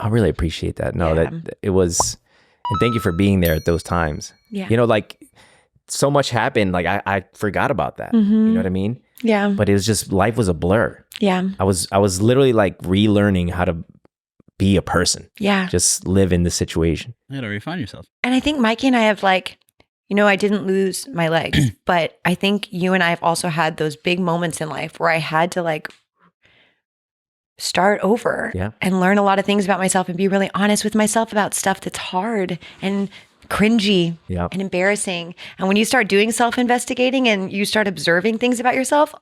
I really appreciate that. No, that it was, and thank you for being there at those times. Yeah. You know, like so much happened. Like I forgot about that. You know what I mean? Yeah. But it was just, life was a blur. Yeah. I was literally like relearning how to be a person. Yeah. Just live in the situation. You gotta refine yourself. And I think Mikey and I have like, I didn't lose my legs, but I think you and I have also had those big moments in life where I had to like start over and learn a lot of things about myself and be really honest with myself about stuff that's hard and cringy and embarrassing. And when you start doing self-investigating and you start observing things about yourself,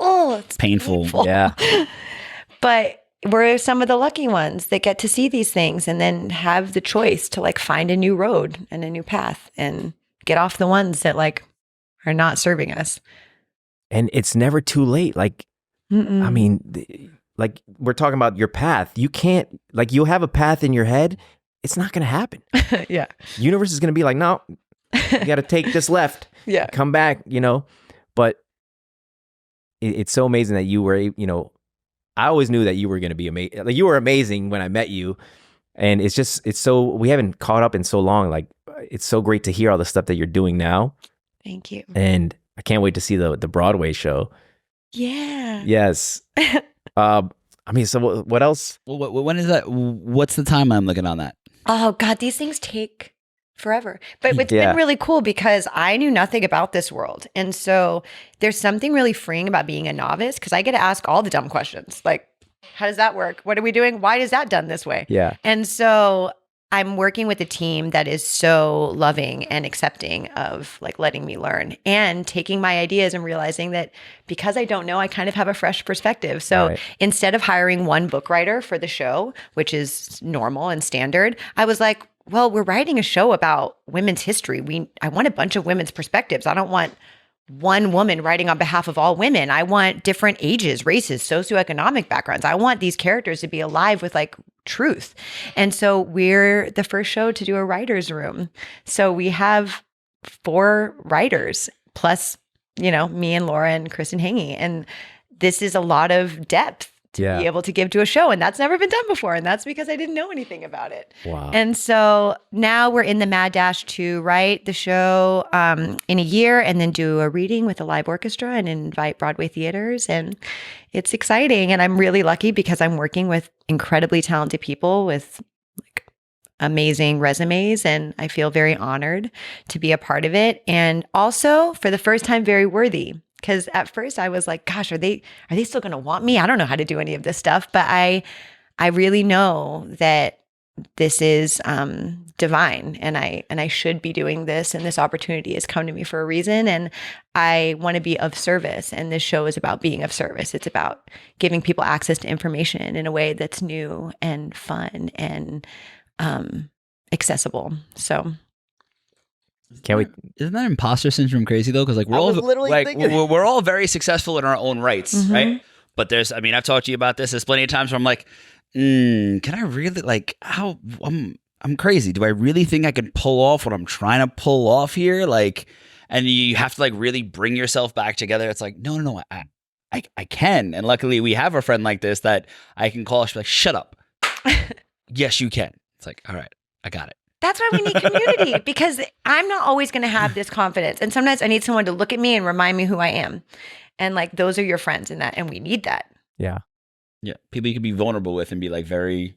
it's painful. Yeah. But we're some of the lucky ones that get to see these things and then have the choice to like find a new road and a new path and get off the ones that like are not serving us. And it's never too late. Like, I mean, like we're talking about your path. You can't, like, you'll have a path in your head. It's not going to happen. Yeah. Universe is going to be like, no, you got to take this left. Come back, But it's so amazing that you were, I always knew that you were going to be amazing. Like, you were amazing when I met you. And we haven't caught up in so long. Like, it's so great to hear all the stuff that you're doing now. Thank you. And I can't wait to see the Broadway show. Yeah. Yes. I mean, so what else? When is that? What's the time I'm looking on that? Oh God, these things take forever. But it's been really cool because I knew nothing about this world. And so there's something really freeing about being a novice because I get to ask all the dumb questions. Like, how does that work? What are we doing? Why is that done this way? Yeah. And so I'm working with a team that is so loving and accepting of like letting me learn and taking my ideas and realizing that because I don't know, I kind of have a fresh perspective. So instead of hiring one book writer for the show, which is normal and standard, I was like, well, we're writing a show about women's history. I want a bunch of women's perspectives. I don't want one woman writing on behalf of all women. I want different ages, races, socioeconomic backgrounds. I want these characters to be alive with like truth. And so we're the first show to do a writer's room. So we have 4 writers plus, me and Laura and Kristen Hangy. And this is a lot of depth to be able to give to a show. And that's never been done before. And that's because I didn't know anything about it. Wow. And so now we're in the mad dash to write the show in a year and then do a reading with a live orchestra and invite Broadway theaters. And it's exciting. And I'm really lucky because I'm working with incredibly talented people with like amazing resumes. And I feel very honored to be a part of it. And also for the first time, very worthy. Because at first I was like, gosh, are they still going to want me? I don't know how to do any of this stuff. But I really know that this is divine and I should be doing this. And this opportunity has come to me for a reason. And I want to be of service. And this show is about being of service. It's about giving people access to information in a way that's new and fun and accessible. So... Can't we? Isn't that imposter syndrome crazy though? Because like we're all very successful in our own rights, right? But I've talked to you about this. There's plenty of times where I'm like, can I really I'm crazy. Do I really think I can pull off what I'm trying to pull off here? Like, and you have to like really bring yourself back together. It's like, no, I can. And luckily we have a friend like this that I can call. She's like, shut up. Yes, you can. It's like, all right, I got it. That's why we need community because I'm not always going to have this confidence. And sometimes I need someone to look at me and remind me who I am. And like, those are your friends in that. And we need that. Yeah. Yeah. People you can be vulnerable with and be like very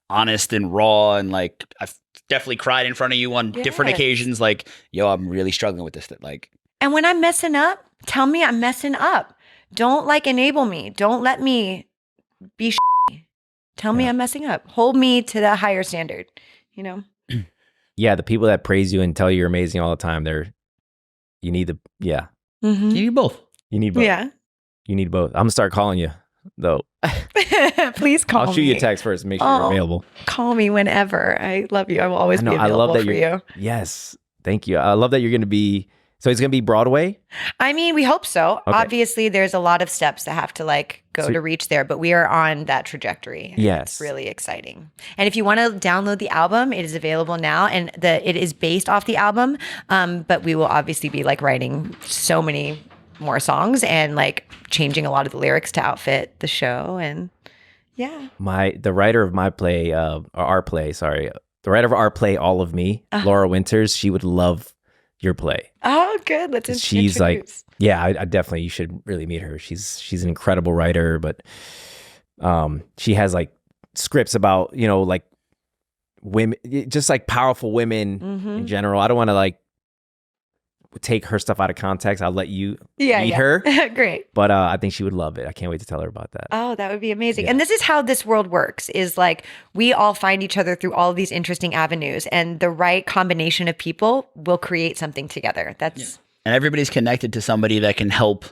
honest and raw. And like, I've definitely cried in front of you on different occasions. Like, yo, I'm really struggling with this. And when I'm messing up, tell me I'm messing up. Don't like enable me. Don't let me be Tell me I'm messing up. Hold me to the higher standard, Yeah, the people that praise you and tell you you're amazing all the time, you need You need both. You need both. Yeah. You need both. I'm going to start calling you, though. Please call me. I'll shoot you a text first and make sure you're available. Call me whenever. I love you. I will always be available for you. Yes. Thank you. I love that you're going to be... So it's going to be Broadway? I mean, we hope so. Okay. Obviously, there's a lot of steps that have to go to reach there, but we are on that trajectory. Yes. It's really exciting. And if you want to download the album, it is available now. And it is based off the album, but we will obviously be writing so many more songs and changing a lot of the lyrics to outfit the show. And Yeah. The writer of my play, the writer of our play, All of Me, Laura Winters, she would love your play. Oh, good. Let's she's like, yeah, I definitely, you should really meet her. She's an incredible writer, but she has like scripts about, you know, like women, just like powerful women in general. I don't want to like take her stuff out of context. I'll let you meet her. Great. But I think she would love it. I can't wait to tell her about that. Oh, that would be amazing. Yeah. And this is how this world works, is like we all find each other through all of these interesting avenues, and the right combination of people will create something together. That's and everybody's connected to somebody that can help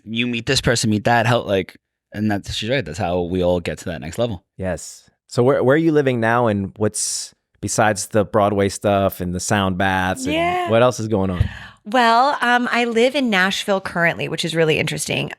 you meet this person, meet that, help like, and she's right. That's how we all get to that next level. Yes. So where are you living now, and what's besides the Broadway stuff and the sound baths? And what else is going on? Well, I live in Nashville currently, which is really interesting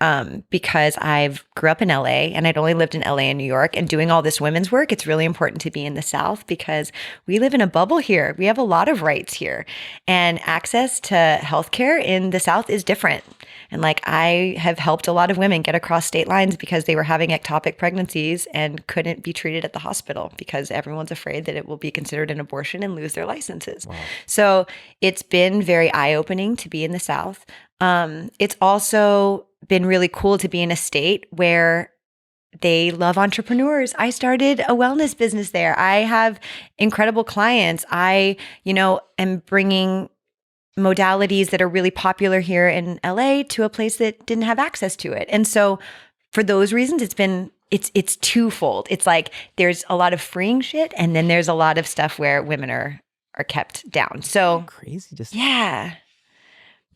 because I've grew up in LA and I'd only lived in LA and New York, and doing all this women's work, it's really important to be in the South because we live in a bubble here. We have a lot of rights here, and access to healthcare in the South is different. And like I have helped a lot of women get across state lines because they were having ectopic pregnancies and couldn't be treated at the hospital because everyone's afraid that it will be considered an abortion and lose their licenses. Wow. So it's been very eye-opening to be in the South. It's also been really cool to be in a state where they love entrepreneurs. I started a wellness business there. I have incredible clients. I, am bringing modalities that are really popular here in LA to a place that didn't have access to it. And so for those reasons, it's twofold. It's like there's a lot of freeing shit, and then there's a lot of stuff where women are kept down. So crazy.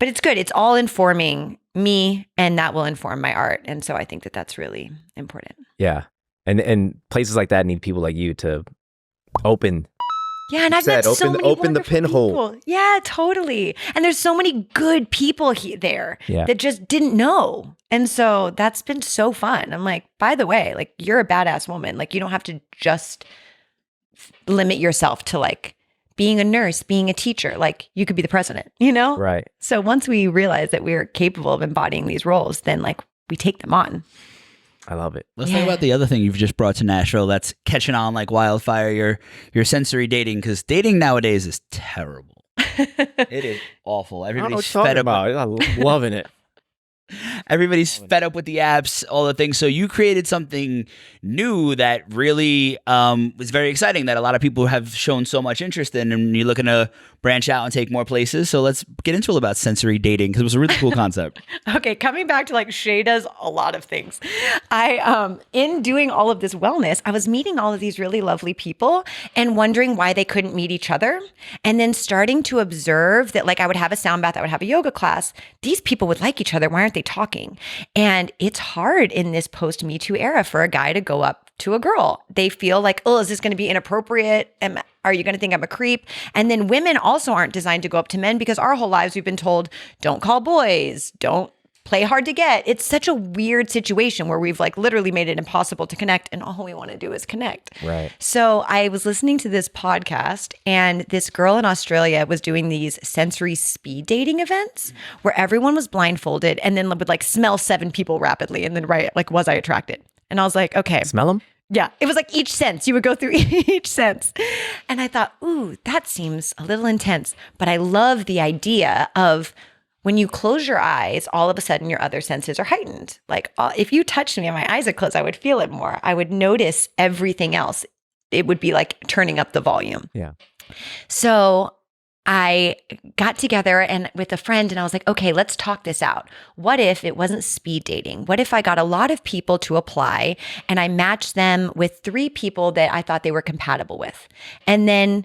But it's good. It's all informing me, and that will inform my art. And so I think that that's really important. Yeah. And places like that need people like you to open. Yeah, and I've met so many open the pinhole. People. Yeah, totally. And there's so many good people there that just didn't know. And so that's been so fun. I'm like, by the way, like you're a badass woman. Like you don't have to just limit yourself to like being a nurse, being a teacher. Like you could be the president, Right. So once we realize that we're capable of embodying these roles, then like we take them on. I love it. Let's talk about the other thing you've just brought to Nashville that's catching on like wildfire, your sensory dating, because dating nowadays is terrible. It is awful. Everybody's fed up. I'm loving it. Everybody's fed up with the apps, all the things. So you created something new that really was very exciting, that a lot of people have shown so much interest in, and you're looking to branch out and take more places. So let's get into it about sensory dating, because it was a really cool concept. Okay, coming back to like Shea does a lot of things. I in doing all of this wellness, I was meeting all of these really lovely people and wondering why they couldn't meet each other, and then starting to observe that like I would have a sound bath, I would have a yoga class. These people would like each other. Why aren't they talking? And it's hard in this post Me Too era for a guy to go up to a girl. They feel like, oh, is this going to be inappropriate? Are you going to think I'm a creep? And then women also aren't designed to go up to men, because our whole lives we've been told, don't call boys, don't play hard to get. It's such a weird situation where we've like literally made it impossible to connect, and all we want to do is connect. Right. So I was listening to this podcast, and this girl in Australia was doing these sensory speed dating events where everyone was blindfolded and then would like smell 7 people rapidly and then write like, was I attracted? And I was like, okay. Smell them? Yeah. It was like each sense. You would go through each sense. And I thought, ooh, that seems a little intense. But I love the idea of when you close your eyes, all of a sudden your other senses are heightened. Like if you touched me and my eyes are closed, I would feel it more. I would notice everything else. It would be like turning up the volume. Yeah. So I got together and with a friend, and I was like, okay, let's talk this out. What if it wasn't speed dating? What if I got a lot of people to apply and I matched them with 3 people that I thought they were compatible with, and then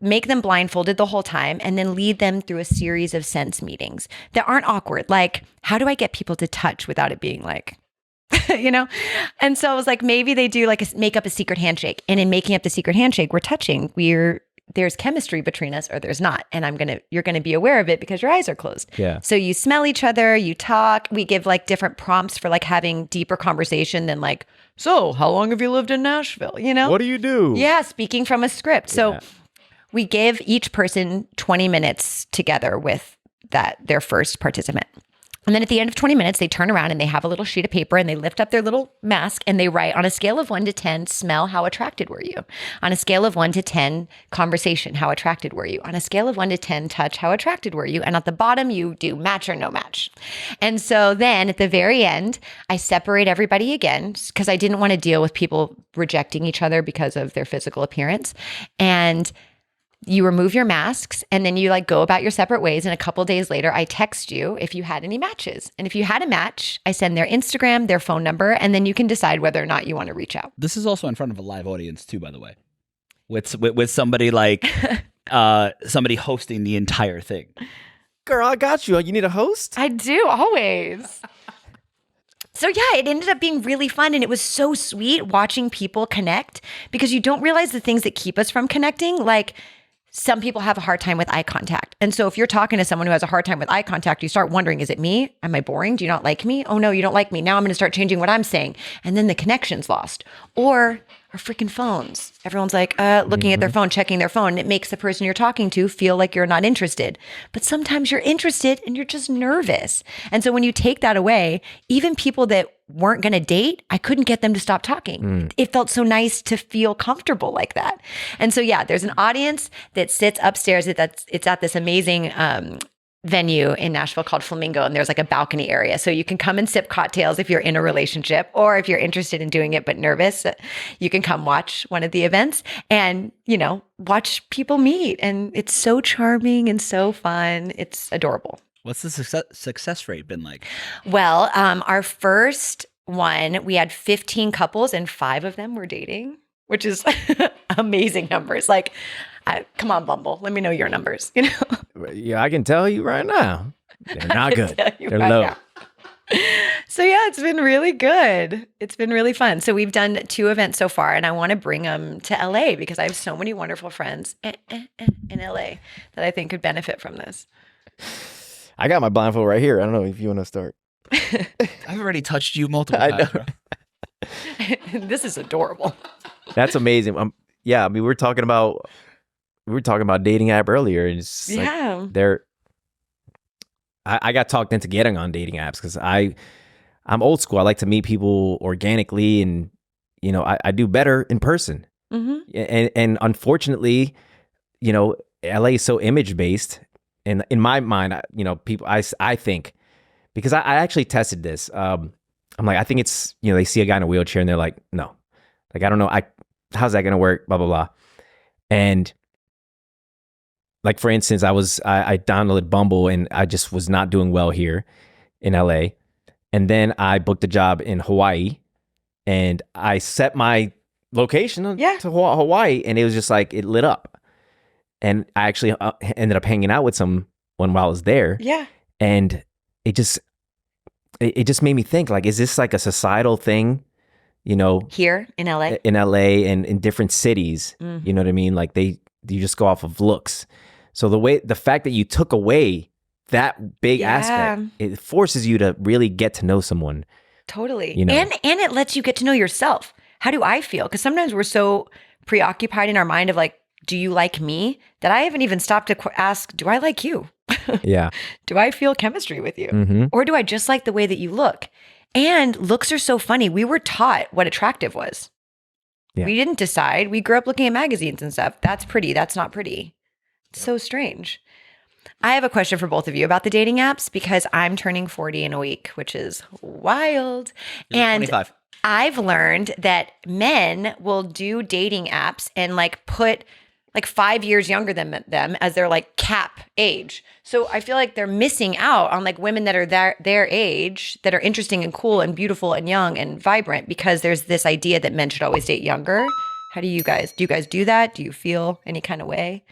make them blindfolded the whole time, and then lead them through a series of sense meetings that aren't awkward. Like, how do I get people to touch without it being like, And so I was like, maybe they do like make up a secret handshake. And in making up the secret handshake, we're touching. There's chemistry between us, or there's not. And you're going to be aware of it because your eyes are closed. Yeah. So you smell each other, you talk, we give like different prompts for like having deeper conversation than like, so how long have you lived in Nashville? What do you do? Yeah. Speaking from a script. So we give each person 20 minutes together with their first participant. And then at the end of 20 minutes, they turn around and they have a little sheet of paper and they lift up their little mask and they write, on a scale of 1 to 10, smell, how attracted were you? On a scale of 1 to 10, conversation, how attracted were you? On a scale of 1 to 10, touch, how attracted were you? And at the bottom, you do match or no match. And so then at the very end, I separate everybody again because I didn't want to deal with people rejecting each other because of their physical appearance. And you remove your masks and then you like go about your separate ways. And a couple days later, I text you if you had any matches. And if you had a match, I send their Instagram, their phone number, and then you can decide whether or not you want to reach out. This is also in front of a live audience too, by the way, with somebody like somebody hosting the entire thing. Girl, I got you. You need a host? I do, always. So yeah, it ended up being really fun and it was so sweet watching people connect because you don't realize the things that keep us from connecting. Like some people have a hard time with eye contact. And so if you're talking to someone who has a hard time with eye contact, you start wondering, is it me? Am I boring? Do you not like me? Oh no, you don't like me. Now I'm going to start changing what I'm saying. And then the connection's lost. Or our freaking phones. Everyone's like looking at their phone, checking their phone. It makes the person you're talking to feel like you're not interested. But sometimes you're interested and you're just nervous. And so when you take that away, even people that weren't going to date, I couldn't get them to stop talking. It felt so nice to feel comfortable like that. And so, yeah, there's an audience that sits upstairs. It's at this amazing venue in Nashville called Flamingo, and there's like a balcony area. So you can come and sip cocktails if you're in a relationship, or if you're interested in doing it but nervous, you can come watch one of the events and, you know, watch people meet. And it's so charming and so fun. It's adorable. What's the success rate been like? Well, our first one, we had 15 couples and 5 of them were dating, which is amazing numbers. Like, come on, Bumble, let me know your numbers. You know? Yeah, I can tell you right now, they're not good. They're right low. Now. So yeah, it's been really good. It's been really fun. So we've done 2 events so far, and I want to bring them to LA because I have so many wonderful friends in LA that I think could benefit from this. I got my blindfold right here. I don't know if you want to start. I've already touched you multiple times. This is adorable. That's amazing. Yeah, I mean, we were talking about dating app earlier. And it's yeah, like I got talked into getting on dating apps because I'm old school. I like to meet people organically, and you know, I do better in person. And unfortunately, you know, LA is so image based. And in my mind, you know, people, I think, because I actually tested this. I'm like, I think it's, you know, they see a guy in a wheelchair and they're like, no, like, I don't know. How's that going to work? Blah, blah, blah. And like, for instance, I downloaded Bumble and I just was not doing well here in LA. And then I booked a job in Hawaii and I set my location to Hawaii, and it was just like, it lit up. And I actually ended up hanging out with someone while I was there. Yeah. And it just made me think, like, is this like a societal thing, you know? Here in LA? In LA and in different cities, you know what I mean? Like you just go off of looks. So the fact that you took away that big aspect, it forces you to really get to know someone. Totally. You know? And it lets you get to know yourself. How do I feel? Because sometimes we're so preoccupied in our mind of like, do you like me? That I haven't even stopped to ask, do I like you? Yeah. Do I feel chemistry with you? Or do I just like the way that you look? And looks are so funny. We were taught what attractive was. Yeah. We didn't decide. We grew up looking at magazines and stuff. That's pretty. That's not pretty. It's so strange. I have a question for both of you about the dating apps because I'm turning 40 in a week, which is wild. And 25. I've learned that men will do dating apps and like put like 5 years younger than them as their like cap age. So I feel like they're missing out on like women that are their age that are interesting and cool and beautiful and young and vibrant because there's this idea that men should always date younger. How do you guys do that? Do you feel any kind of way?